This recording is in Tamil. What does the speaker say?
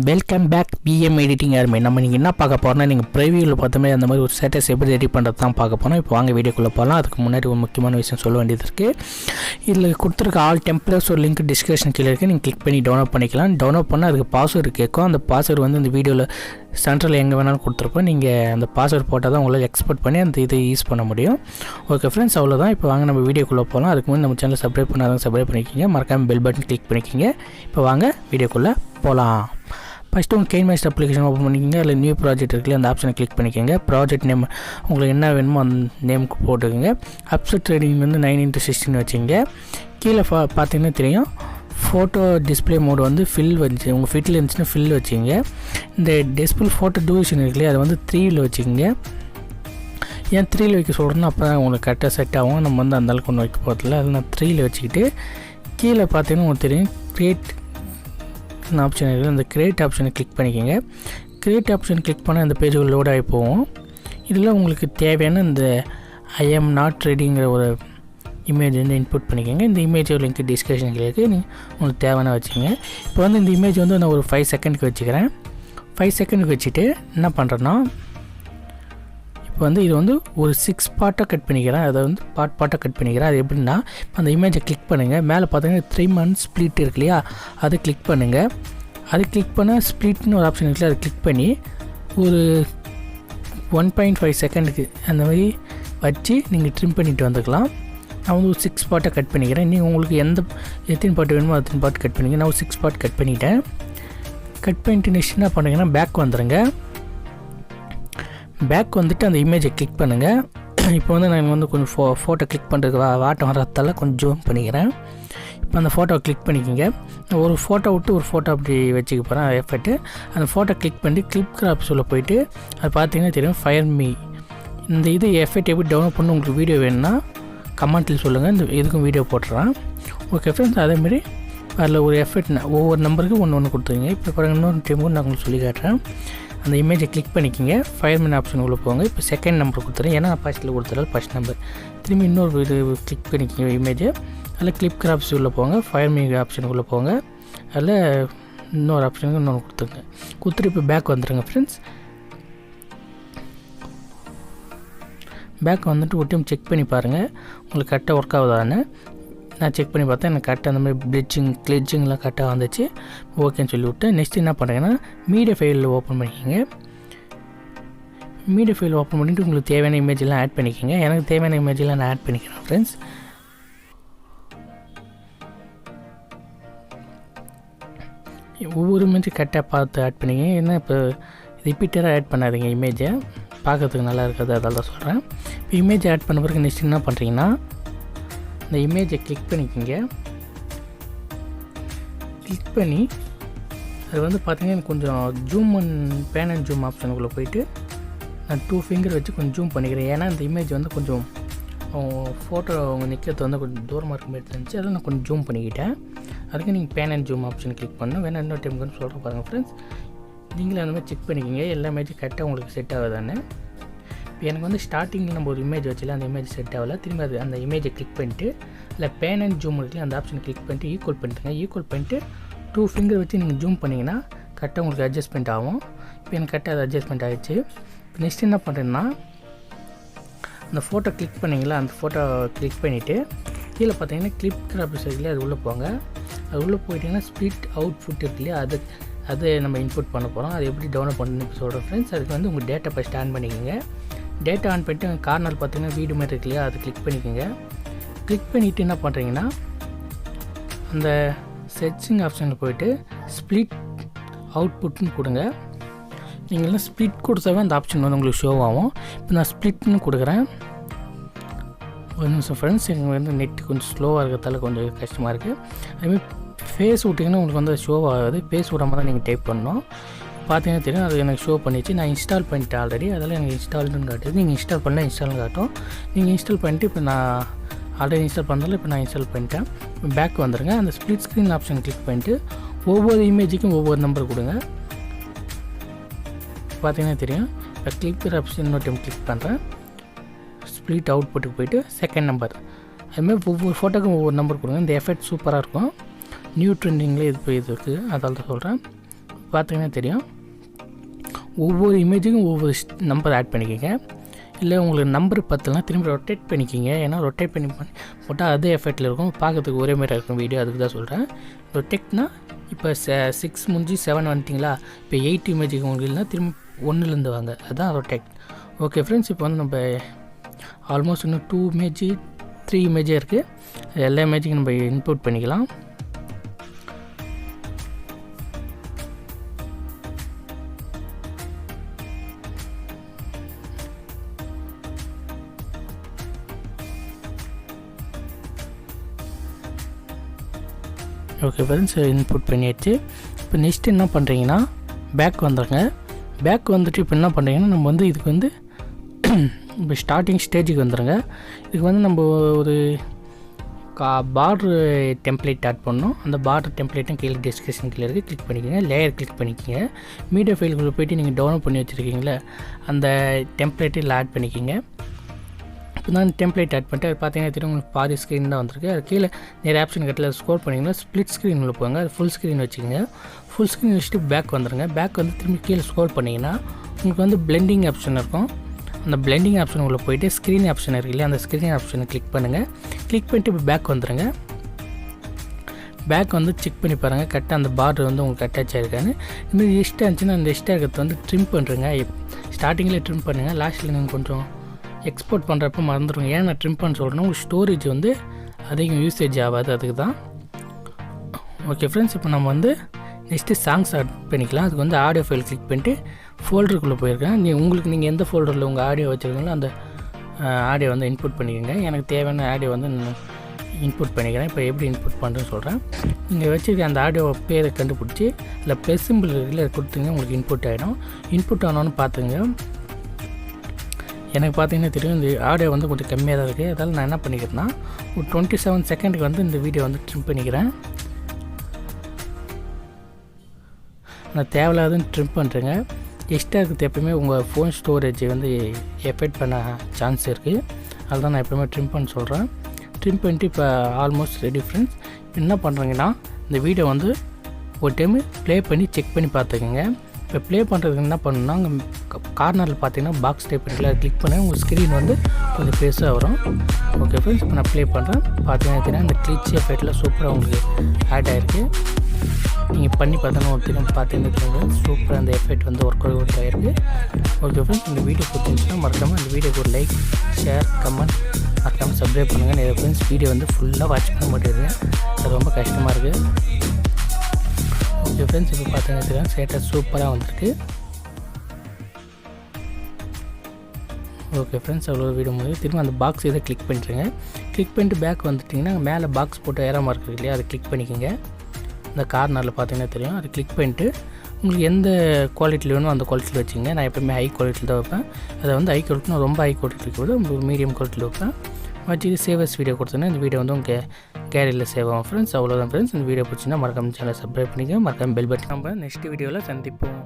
Welcome back PM editing army. நம்ம நீங்கள் என்ன பார்க்க போகிறோம்னா, நீங்கள் ப்ரைவியூவில் பார்த்தோமே அந்த மாதிரி ஒரு ஸ்டேட்டஸ் எப்படி ரெடி பண்ணுறது தான் பார்க்க போகிறோம். இப்போ வாங்க வீடியோக்குள்ளே போகலாம். அதுக்கு முன்னாடி ஒரு முக்கியமான விஷயம் சொல்ல வேண்டியது இருக்குது. இதில் கொடுத்துருக்க ஆல் டெம்ப்ளேட்ஸ் ஒரு லிங்க் டிஸ்கிரிப்ஷன் கீழே இருக்குது. நீங்கள் கிளிக் பண்ணி டவுன்லோட் பண்ணிக்கலாம். டவுன்லோட் பண்ணால் அதுக்கு பாஸ்வேர்டு கேட்கும். அந்த பாஸ்வேர்டு வந்து இந்த வீடியோவில் சென்ட்ரல் எங்கே வேணாலும் கொடுத்துருப்போம். நீங்கள் அந்த பாஸ்வேர்டு போட்டால் தான் உங்களால் எக்ஸ்போர்ட் பண்ணி அந்த இதை யூஸ் பண்ண முடியும். ஓகே ஃப்ரெண்ட்ஸ், அவ்வளோதான். இப்போ வாங்க நம்ம வீடியோக்குள்ளே போகலாம். அதுக்கு முன்னாடி நம்ம சேனல் சப்ஸ்கிரைப் பண்ணாதான் சப்ஸ்கிரைப் பண்ணிக்கிங்க. மறக்காமல் பெல் பட்டன் கிளிக் பண்ணிக்கிங்க. இப்போ வாங்க வீடியோக்குள்ளே போகலாம். ஃபஸ்ட்டு உங்கள் Kinemaster அப்ளிகேஷன் ஓப்பன் பண்ணிக்கிங்க. அதில் நியூ ப்ராஜெக்ட் இருக்குல்ல, அந்த ஆப்ஷனை கிளிக் பண்ணிக்கோங்க. ப்ராஜெக்ட் நேம் உங்களுக்கு என்ன வேணுமோ அந்த நேமுக்கு போட்டுக்கோங்க. அப்செட் ட்ரேடிங் வந்து 9:16 வச்சுங்க. கீழே பார்த்தீங்கன்னா தெரியும், ஃபோட்டோ டிஸ்பிளே மோடு வந்து ஃபில் வச்சு உங்கள் ஃபிட்டில் இருந்துச்சுன்னா ஃபில் வச்சுங்க. இந்த டிஸ்பிளே ஃபோட்டோ டியூரேஷன் இருக்குல்லையே, அதை வந்து 3ல் வச்சுக்கோங்க. ஏன் 3ல் வைக்க சொல்கிறேன்னா, அப்போ தான் உங்களுக்கு கரெக்டாக செட் ஆகும். நம்ம வந்து அந்தளவுக்கு ஒன்று வைக்க போகிறதில்ல. அதில் நான் 3ல் வச்சுக்கிட்டு கீழே பார்த்தீங்கன்னா உங்களுக்கு தெரியும் கிரியேட் ஆப்ஷன் இருக்குது. அந்த கிரியேட் ஆப்ஷனை கிளிக் பண்ணிக்கோங்க. கிரியேட் ஆப்ஷன் கிளிக் பண்ணால் அந்த பேஜுக்கு லோட் ஆகி போகும். இதில் உங்களுக்கு தேவையான இந்த ஐ எம் நாட் ரெடிங்கிற ஒரு இமேஜ் வந்து இன்புட் பண்ணிக்கோங்க. இந்த இமேஜ் லிங்க் டிஸ்கிரிப்ஷன் இருக்குது. நீங்கள் உங்களுக்கு தேவையான வச்சுக்கோங்க. இப்போ வந்து இந்த இமேஜ் வந்து நான் ஒரு 5 செகண்டுக்கு வச்சுக்கிறேன். 5 செகண்டுக்கு வச்சுட்டு என்ன பண்ணுறேன்னா, இப்போ வந்து இது வந்து ஒரு 6 பார்ட்டாக கட் பண்ணிக்கிறேன். அதை வந்து பார்ட்டாக கட் பண்ணிக்கிறேன். அது எப்படின்னா, அந்த இமேஜை கிளிக் பண்ணுங்கள். மேலே பார்த்தீங்கன்னா 3 months ஸ்ப்ளிட் இருக்கு இல்லையா, அதை கிளிக் பண்ணுங்கள். அது கிளிக் பண்ணால் ஸ்ப்ளிட்னு ஒரு ஆப்ஷன் இருக்குல்ல, அதை கிளிக் பண்ணி ஒரு 1.5 செகண்டுக்கு அந்த மாதிரி வச்சு நீங்கள் ட்ரிம் பண்ணிட்டு வந்துக்கலாம். நான் வந்து ஒரு 6 பார்ட்டாக கட் பண்ணிக்கிறேன். நீங்கள் உங்களுக்கு எத்தனை பார்ட் வேணுமோ அத்தனை பார்ட் கட் பண்ணிங்க. நான் ஒரு 6 பார்ட் கட் பண்ணிட்டேன். கட் பண்ணிட்டு நெக்ஸ்ட் என்ன பண்ணுங்கன்னா, பேக் வந்துடுங்க. பேக் வந்துட்டு அந்த இமேஜை கிளிக் பண்ணுங்கள். இப்போ வந்து நான் வந்து கொஞ்சம் ஃபோட்டோ கிளிக் பண்ணுறதுக்கு வாட்டம் வரத்தால் கொஞ்சம் ஜூம் பண்ணிக்கிறேன். இப்போ அந்த ஃபோட்டோவை கிளிக் பண்ணிக்கோங்க. ஒரு ஃபோட்டோ விட்டு ஒரு ஃபோட்டோ அப்படி வச்சுக்க போகிறேன் எஃபெக்ட்டு. அந்த ஃபோட்டோ கிளிக் பண்ணி கிளிப் கிராப்ஸில் போயிட்டு அது பார்த்தீங்கன்னா தெரியும், ஃபயர் மீ. இந்த இது எஃபெக்ட் எப்படி டவுன்லோட் பண்ணி உங்களுக்கு வீடியோ வேணும்னா கமெண்ட்டில் சொல்லுங்கள். இந்த இதுக்கும் வீடியோ போட்டுறேன். ஓகே ஃப்ரெண்ட்ஸ், அதேமாதிரி அதில் ஒரு எஃபெக்ட் ஒவ்வொரு நம்பருக்கு ஒன்று கொடுத்துருங்க. இப்போ பாருங்கள், இன்னொரு டைம் நான் உங்களுக்கு சொல்லி காட்டுறேன். அந்த இமேஜை கிளிக் பண்ணிக்கிங்க. ஃபயர்மேன் ஆப்ஷன் உள்ள போங்க. இப்போ செகண்ட் நம்பர் கொடுத்துறேன், ஏன்னா ஃபஸ்ட்டில் கொடுத்துறாரு ஃபஸ்ட் நம்பர். திரும்பி இன்னொரு இது கிளிக் பண்ணிக்கிங்க இமேஜை. அதில் கிளிப் கிராப்ஸ் உள்ளே போங்க. ஃபயர்மேன் ஆப்ஷனுக்குள்ளே போங்க. அதில் இன்னொரு ஆப்ஷனுக்கு இன்னொன்று கொடுத்துட்டு இப்போ பேக் வந்துடுங்க ஃப்ரெண்ட்ஸ். பேக் வந்துட்டு ஒரு டைம் செக் பண்ணி பாருங்கள், உங்களுக்கு கரெக்டாக ஒர்க் ஆகுதான்னு. நான் செக் பண்ணி பார்த்தேன், எனக்கு கரெக்டாக அந்த மாதிரி கிளிச்சிங்லாம் கரெக்டாக வந்துச்சு. ஓகேன்னு சொல்லிவிட்டு நெக்ஸ்ட் என்ன பண்ணுறீங்கன்னா, மீடியா ஃபைலில் ஓப்பன் பண்ணிக்கோங்க. மீடியா ஃபைல் ஓப்பன் பண்ணிவிட்டு உங்களுக்கு தேவையான இமேஜெல்லாம் ஆட் பண்ணிக்கோங்க. எனக்கு தேவையான இமேஜெல்லாம் நான் ஆட் பண்ணிக்கிறேன் ஃப்ரெண்ட்ஸ். ஒவ்வொரு இமேஜும் கரெக்டாக பார்த்து ஆட் பண்ணிக்கங்க. ஏன்னா இப்போ ரிப்பீட்டராக ஆட் பண்ணாதீங்க, இமேஜை பார்க்கறதுக்கு நல்லா இருக்காது, அதால் தான் சொல்கிறேன். இப்போ இமேஜ் ஆட் பண்ண பிறகு நெக்ஸ்ட் என்ன பண்ணுறீங்கன்னா, இந்த இமேஜை கிளிக் பண்ணிக்கோங்க. கிளிக் பண்ணி அது வந்து பார்த்திங்கன்னா கொஞ்சம் ஜூம் பேன் அண்ட் ஜூம் ஆப்ஷனுக்குள்ளே போயிட்டு நான் 2 ஃபிங்கர் வச்சு கொஞ்சம் ஜூம் பண்ணிக்கிறேன். ஏன்னா இந்த இமேஜ் வந்து கொஞ்சம் ஃபோட்டோ அவங்க நிற்கிறது வந்து கொஞ்சம் தூரமாக இருக்க மாதிரி இருந்துச்சு. அதில் நான் கொஞ்சம் ஜூம் பண்ணிக்கிட்டேன். அதுக்கு நீங்கள் pan and zoom option click பண்ணணும். வேணா இன்னொரு டைம் வந்து சொல்கிறேன் பாருங்கள் ஃப்ரெண்ட்ஸ். நீங்களே அந்த மாதிரி செக் பண்ணிக்கிங்க, எல்லா இமேஜும் கரெக்டாக உங்களுக்கு செட் ஆகுதானே. இப்போ எனக்கு வந்து ஸ்டார்டிங்கில் நம்ம ஒரு இமேஜ் வச்சுல அந்த இமேஜ் செட் ஆகலை. திரும்பி அது அந்த இமேஜை கிளிக் பண்ணிட்டு இல்லை பேன் அண்ட் ஜூம் இருக்குல்ல, அந்த ஆப்ஷன் கிளிக் பண்ணிட்டு ஈக்குவல் பண்ணிட்டுங்க. ஈக்குவல் பண்ணிட்டு 2 ஃபிங்கர் வச்சு நீங்கள் ஜூம் பண்ணிங்கன்னா கரெக்டாக உங்களுக்கு அட்ஜஸ்ட்மெண்ட் ஆகும். இப்போ எனக்கு கரெக்டாக அது அட்ஜஸ்ட்மெண்ட் ஆகிடுச்சு. இப்போ நெக்ஸ்ட் என்ன பண்ணுறேன்னா, அந்த ஃபோட்டோ கிளிக் பண்ணிங்களா, அந்த ஃபோட்டோ கிளிக் பண்ணிவிட்டு கீழே பார்த்தீங்கன்னா கிளிப் கிராப்ஸ் இருக்குல்லையே, அது உள்ளே போங்க. அது உள்ளே போயிட்டிங்கன்னா ஸ்ப்ளிட் அவுட்புட் இருக்கு இல்லையா, அது நம்ம இன்புட் பண்ண போகிறோம். அது எப்படி டவுன்லோட் பண்ணணும்னு இப்போ சொல்கிறேன் ஃப்ரெண்ட்ஸ். அதுக்கு வந்து உங்கள் டேட்டா ஃபஸ்ட் ஆன் பண்ணிக்கோங்க. டேட்டா ஆன் பண்ணிட்டு கார்னர் பார்த்தீங்கன்னா வீடு மாதிரி இருக்கு இல்லையா, அது கிளிக் பண்ணிக்கோங்க. கிளிக் பண்ணிவிட்டு என்ன பண்ணுறீங்கன்னா, அந்த செட்டிங் ஆப்ஷனில் போய்ட்டு ஸ்ப்ளிட் அவுட்புட்னு கொடுங்க. நீங்கள்லாம் ஸ்ப்ளிட் கொடுத்தாவே அந்த ஆப்ஷன் வந்து உங்களுக்கு ஷோ ஆகும். இப்போ நான் ஸ்ப்ளிட்னு கொடுக்குறேன். ஒரு நிமிஷம் ஃப்ரெண்ட்ஸ், எனக்கு வந்து நெட்டு கொஞ்சம் ஸ்லோவாக இருக்கிறதால கொஞ்சம் கஷ்டமாக இருக்குது. அதுமாதிரி ஃபேஸ் விட்டிங்கன்னா உங்களுக்கு வந்து ஷோ ஆகாது. ஃபேஸ் விடாமல் தான் நீங்கள் டைப் பண்ணணும். பார்த்தீங்கன்னா தெரியும், அது எனக்கு ஷோ பண்ணிச்சு. நான் இன்ஸ்டால் பண்ணிட்டேன் ஆல்ரெடி, அதெல்லாம் எனக்கு இன்ஸ்டால்டுன்னு காட்டுது. நீங்கள் இன்ஸ்டால் பண்ணால் இன்ஸ்டால்னு காட்டும். நீங்கள் இன்ஸ்டால் பண்ணிட்டு இப்போ நான் ஆல்ரெடி இன்ஸ்டால் பண்ணதால இப்போ நான் இன்ஸ்டால் பண்ணிட்டேன். பேக் வந்துடுங்க. அந்த ஸ்ப்ளிட் ஸ்க்ரீன் ஆப்ஷன் கிளிக் பண்ணிட்டு ஒவ்வொரு இமேஜுக்கும் ஒவ்வொரு நம்பர் கொடுங்க. பார்த்தீங்கன்னா தெரியும், இப்போ கிளிக் ஆப்ஷன் இன்னொரு டைம் கிளிக் பண்ணுறேன். ஸ்ப்ளிட் அவுட்புட்டுக்கு போய்ட்டு செகண்ட் நம்பர், அதுமாதிரி ஒவ்வொரு ஃபோட்டோக்கும் ஒவ்வொரு நம்பர் கொடுங்க. இந்த எஃபெக்ட் சூப்பராக இருக்கும். நியூ ட்ரெண்டிங்கில் இது இருக்குது, அதால் தான் சொல்கிறேன். பார்த்தீங்கன்னா தெரியும், ஒவ்வொரு இமேஜுக்கும் ஒவ்வொரு நம்பர் ஆட் பண்ணிக்கோங்க. இல்லை உங்களுக்கு நம்பர் பத்தலாம் திரும்பி ரொட்டேட் பண்ணிக்கிங்க. ஏன்னா ரொட்டேட் பண்ணி போட்டால் அதே எஃபெக்டில் இருக்கும், பார்க்கறதுக்கு ஒரே மாதிரி இருக்கும் வீடியோ. அதுக்கு தான் சொல்கிறேன். ரொட்டேட்னா இப்போ 6 முடிஞ்சு 7 வந்துட்டிங்களா, இப்போ 8 இமேஜுக்கு உங்களுக்கு இல்லைனா திரும்பி 1லேருந்து வாங்க, அதுதான் ரொட்டேட். ஓகே ஃப்ரெண்ட்ஸ், இப்போ வந்து நம்ம ஆல்மோஸ்ட் இன்னும் 2 இமேஜ் 3 இமேஜே இருக்குது. எல்லா இமேஜுக்கும் நம்ம இன்புட் பண்ணிக்கலாம். ஓகே ஃப்ரெண்ட்ஸ், இன்புட் பண்ணியாச்சு. இப்போ நெக்ஸ்ட் என்ன பண்ணுறீங்கன்னா பேக் வந்துடுங்க. பேக் வந்துட்டு இப்போ என்ன பண்ணுறீங்கன்னா நம்ம வந்து இதுக்கு வந்து இப்போ ஸ்டார்டிங் ஸ்டேஜுக்கு வந்துடுங்க. இதுக்கு வந்து நம்ம ஒரு பார்டர் டெம்ப்ளேட் ஆட் பண்ணோம். அந்த பார்டர் டெம்ப்ளேட்டும் கீழே டிஸ்கிரிப்ஷன் கீழே இருக்குது, கிளிக் பண்ணிக்கோங்க. லேயர் கிளிக் பண்ணிக்கோங்க. மீடியா ஃபைலுக்குள்ளே போய்ட்டு நீங்கள் டவுன்லோட் பண்ணி வச்சுருக்கீங்களே அந்த டெம்ப்ளேட்டில் ஆட் பண்ணிக்கோங்க. இப்போ நான் டெம்ப்ளேட் ஆட் பண்ணிட்டு அது பார்த்தீங்கன்னா தெரியும், உங்களுக்கு பாதி ஸ்க்ரீன் தான் வந்திருக்கு. அது கீழே நிறைய ஆப்ஷன் கட்டில் ஸ்க்ரோல் பண்ணிங்கன்னா ஸ்ப்ளிட் ஸ்க்ரீன் உள்ள போங்க. அது ஃபுல் ஸ்க்ரீன் வச்சுக்கோங்க. ஃபுல் ஸ்க்ரீன் வச்சுட்டு பேக் வந்துடுங்க. பேக் வந்து திரும்பி கீழே ஸ்க்ரோல் பண்ணிங்கன்னா உங்களுக்கு வந்து பிளெண்டிங் ஆப்ஷன் இருக்கும். அந்த பிளெண்டிங் ஆப்ஷன் உள்ள போய்ட்டு ஸ்க்ரீன் ஆப்ஷன் இருக்குது இல்லையா, அந்த ஸ்க்ரீன் ஆப்ஷனை கிளிக் பண்ணுங்கள். கிளிக் பண்ணிட்டு இப்போ பேக் வந்துடுங்க. பேக் வந்து செக் பண்ணி பாருங்கள் கரெக்டாக அந்த பார்டர் வந்து உங்களுக்கு அட்டாச் ஆகிருக்கான்னு. இதுமாதிரி எக்ஸ்ட்ரா இருந்துச்சுன்னா அந்த எக்ஸ்ட்ரா இருக்கிறது வந்து ட்ரிம் பண்ணுறங்க. ஸ்டார்டிங்கில் ட்ரிம் பண்ணுங்கள், லாஸ்ட்டில் நீங்கள் கொஞ்சம் எக்ஸ்போர்ட் பண்ணுறப்ப மறந்துடுங்க. ஏன் நான் ட்ரிம் பண்ண சொல்கிறேன்னா உங்களுக்கு ஸ்டோரேஜ் வந்து அதிகம் யூசேஜ் ஆகாது, அதுக்கு தான். ஓகே ஃப்ரெண்ட்ஸ், இப்போ நம்ம வந்து நெக்ஸ்ட்டு சாங்ஸ் ஆட் பண்ணிக்கலாம். அதுக்கு வந்து ஆடியோ ஃபைல் கிளிக் பண்ணிட்டு ஃபோல்டருக்குள்ளே போயிருக்கேன். நீங்கள் எந்த ஃபோல்டரில் உங்கள் ஆடியோ வச்சுருக்கீங்களோ அந்த ஆடியோ வந்து இன்புட் பண்ணிக்கோங்க. எனக்கு தேவையான ஆடியோ வந்து இன்புட் பண்ணிக்கிறேன். இப்போ எப்படி இன்புட் பண்ணுறேன்னு சொல்கிறேன். நீங்கள் வச்சுருக்க அந்த ஆடியோ பேரை கண்டுபிடிச்சி இல்லை ப்ளஸ் சிம்பிள் இருக்குல்ல கொடுத்தீங்க, உங்களுக்கு இன்புட் ஆகிடும். இன்புட் ஆனோன்னு பார்த்துங்க. எனக்கு பார்த்தீங்கன்னா தெரியும், இந்த ஆடியோ வந்து கொஞ்சம் கம்மியாக தான் இருக்குது. அதால் நான் என்ன பண்ணிக்கிறேன்னா ஒரு 27 செகண்டுக்கு வந்து இந்த வீடியோ வந்து ட்ரிம் பண்ணிக்கிறேன். நான் தேவையில்லாதுன்னு ட்ரிம் பண்ணுறேங்க. எக்ஸ்ட்ரா இருக்கிறது எப்போயுமே உங்கள் ஃபோன் ஸ்டோரேஜ் வந்து எஃபெக்ட் பண்ண சான்ஸ் இருக்குது. அதுதான் நான் எப்போயுமே ட்ரிம் பண்ண சொல்கிறேன். ட்ரிம் பண்ணிட்டு இப்போ ஆல்மோஸ்ட் ரெடி ஃப்ரெண்ட்ஸ். இப்போ என்ன பண்ணுறீங்கன்னா இந்த வீடியோ வந்து ஒரு டைமு ப்ளே பண்ணி செக் பண்ணி பார்த்துக்கோங்க. இப்போ ப்ளே பண்ணுறதுக்கு என்ன பண்ணணும்னா அங்கே கார்னரில் பார்த்தீங்கன்னா பாக்ஸ் டைப் பண்ணிக்கலாம், அதை கிளிக் பண்ணி உங்கள் ஸ்க்ரீன் வந்து கொஞ்சம் பெருசாக வரும். ஓகே ஃப்ரெண்ட்ஸ், இப்போ நான் ப்ளே பண்ணுறேன். பார்த்தீங்கன்னா இந்த கிளிச் எஃபெக்டில் சூப்பராக உங்களுக்கு ஆட் ஆகிருக்கு. நீங்கள் பண்ணி பார்த்தோன்னா ஒரு திரும்ப பார்த்தீங்கன்னா சூப்பராக அந்த எஃபெக்ட் வந்து ஒர்க் அவுட் ஆகிருக்கு. ஓகே ஃப்ரெண்ட்ஸ், இந்த வீடியோ பிடிச்சிருந்துச்சுன்னா மறக்காமல் இந்த வீடியோக்கு ஒரு லைக், ஷேர், கமெண்ட் மறக்காமல் சப்ஸ்கிரைப் பண்ணுங்கள். நிறைய ஃப்ரெண்ட்ஸ் வீடியோ வந்து ஃபுல்லாக வாட்ச் பண்ண மாட்டேங்குது, அது ரொம்ப கஷ்டமாக இருக்குது. ஓகே ஃப்ரெண்ட்ஸ், இப்போ பார்த்தீங்கன்னா ஸ்டேட்டஸ் சூப்பராக வந்துருக்கு. ஓகே ஃப்ரெண்ட்ஸ், அவ்வளோ வீடியோ முடியும். திரும்ப அந்த பாக்ஸ் இதை கிளிக் பண்ணிட்டுருங்க. கிளிக் பண்ணிட்டு பேக் வந்துட்டிங்கன்னா மேலே பாக்ஸ் போட்டு ஏற மார்க் இருக்கு இல்லையா, அதை கிளிக் பண்ணிக்கோங்க. இந்த கார்னரில் பார்த்தீங்கன்னா தெரியும், அதை கிளிக் பண்ணிட்டு உங்களுக்கு எந்த குவாலிட்டியில் வேணும் அந்த குவாலிட்டியில் வச்சுங்க. நான் எப்போயுமே ஹை குவாலிட்டியில் தான் வைப்பேன். அதை வந்து ஹை குவாலிட்டினா ரொம்ப ஹை குவாலிட்டியில் கூட உங்களுக்கு மீடியம் குவாலிட்டியில் வைப்பேன். வச்சுட்டு சேவஸ் வீடியோ கொடுத்தோன்னா இந்த வீடியோ வந்து உங்கள் கேலரியில் சேவ் ஆகும் ஃப்ரெண்ட்ஸ். அவ்வளோதான் ஃப்ரெண்ட்ஸ். இந்த வீடியோ பிடிச்சின்னா மறக்காம சேனலை சப்ஸ்கிரைப் பண்ணிக்க, மறக்காம பெல் பட்டன். நம்ம நெக்ஸ்ட் வீடியோவில் சந்திப்போம்.